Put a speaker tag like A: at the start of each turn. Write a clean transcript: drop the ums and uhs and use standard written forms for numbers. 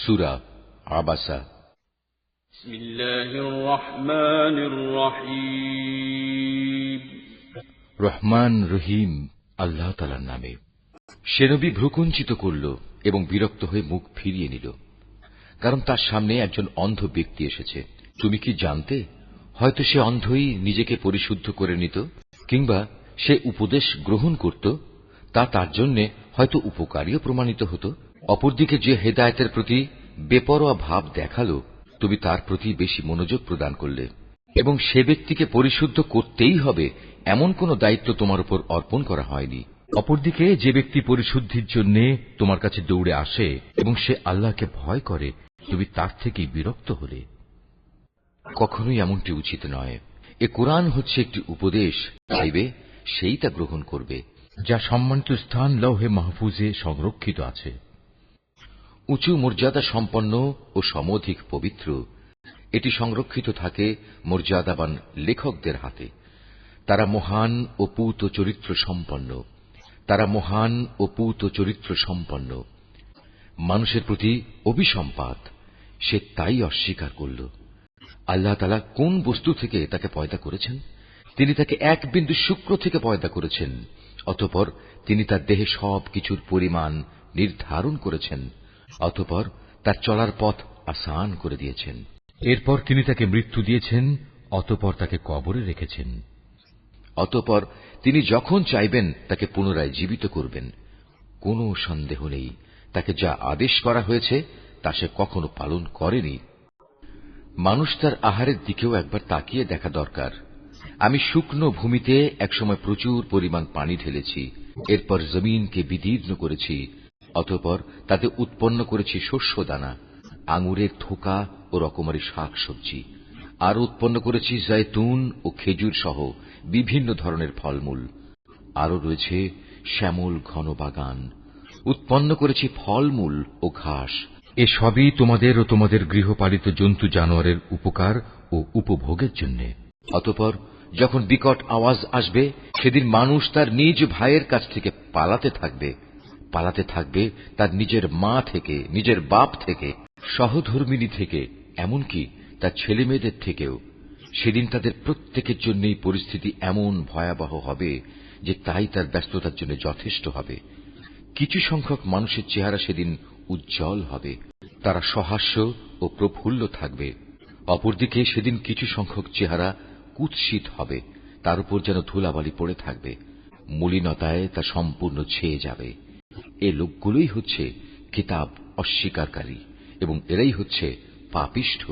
A: সূরা আবাসা।
B: বিসমিল্লাহির রহমানির রহিম।
A: রহমান রহিম আল্লাহ তাআলার নামে। সে নবী ভ্রুকুঞ্চিত করল এবং বিরক্ত হয়ে মুখ ফিরিয়ে নিল, কারণ তার সামনে একজন অন্ধ ব্যক্তি এসেছে। তুমি কি জানতে হয়তো সে অন্ধই নিজেকে পরিশুদ্ধ করে নিত, কিংবা সে উপদেশ গ্রহণ করত, তা তার জন্য হয়তো উপকারীও প্রমাণিত হতো। অপরদিকে যে হেদায়েতের প্রতি বেপরোয়া ভাব দেখালো, তুমি তার প্রতি বেশি মনোযোগ প্রদান করলে, এবং সে ব্যক্তিকে পরিশুদ্ধ করতেই হবে এমন কোন দায়িত্ব তোমার উপর অর্পণ করা হয়নি। অপরদিকে যে ব্যক্তি পরিশুদ্ধির জন্য তোমার কাছে দৌড়ে আসে এবং সে আল্লাহকে ভয় করে, তুমি তার থেকেই বিরক্ত হলে। কখনোই এমনটি উচিত নয়। এ কোরআন হচ্ছে একটি উপদেশ, চাইবে সেই তা গ্রহণ করবে, যা সম্মানিত স্থান লৌহে মাহফুজে সংরক্ষিত আছে। উঁচু মর্যাদা সম্পন্ন ও সমধিক পবিত্র এটি সংরক্ষিত থাকে মর্যাদাবান লেখকদের হাতে। তারা মহান ও পূত চরিত্র সম্পন্ন, তারা মহান ও পূত চরিত্র সম্পন্ন। মানুষের প্রতি অভিসম্পাত সে তাই অস্বীকার করল। আল্লাহ তাআলা কোন বস্তু থেকে তাকে পয়দা করেছেন? তিনি তাকে এক বিন্দু শুক্র থেকে পয়দা করেছেন। অতঃপর তিনি তার দেহে সব কিছুর পরিমাণ নির্ধারণ করেছেন। অতঃপর তার চলার পথ আসান করে দিয়েছেন। এরপর তিনি তাকে মৃত্যু দিয়েছেন। অতঃপর তাকে কবরে রেখেছেন। অতঃপর তিনি যখন চাইবেন তাকে পুনরায় জীবিত করবেন। কোনো সন্দেহ নেই, তাকে যা আদেশ করা হয়েছে তা সে কখনো পালন করেনি। মানুষ তার আহারের দিকেও একবার তাকিয়ে দেখা দরকার। আমি শুকনো ভূমিতে একসময় প্রচুর পরিমাণ পানি ঢেলেছি, এরপর জমিনকে বিদীর্ণ করেছি, অতঃপর তাতে উৎপন্ন করেছি শস্যদানা, আঙুরের থোকা ও রকমারি শাক সবজি। আর উৎপন্ন করেছি জৈতুন ও খেজুর সহ বিভিন্ন ধরনের ফলমূল। আরও রয়েছে শ্যামল ঘন বাগান। উৎপন্ন করেছি ফলমূল ও ঘাস। এসবই তোমাদের ও তোমাদের গৃহপালিত জন্তু জানোয়ারের উপকার ও উপভোগের জন্য। অতঃপর যখন বিকট আওয়াজ আসবে, সেদিন মানুষ তার নিজ ভাইয়ের কাছ থেকে পালাতে থাকবে তার নিজের মা থেকে, নিজের বাপ থেকে, সহধর্মিণী থেকে, এমনকি তার ছেলে মেয়েদের থেকেও। সেদিন তাদের প্রত্যেকের জন্যই পরিস্থিতি এমন ভয়াবহ হবে যে তাই তার ব্যস্ততার জন্য যথেষ্ট হবে। কিছু সংখ্যক মানুষের চেহারা সেদিন উজ্জ্বল হবে, তারা সহাস্য ও প্রফুল্ল থাকবে। অপরদিকে সেদিন কিছু সংখ্যক চেহারা কুৎসিত হবে, তার উপর যেন ধুলাবালি পড়ে থাকবে, মলিনতায় তা সম্পূর্ণ ছেয়ে যাবে। এ লোকগুলোই হচ্ছে কিতাব অস্বীকারী এবং এরাই হচ্ছে পাপিষ্ঠ।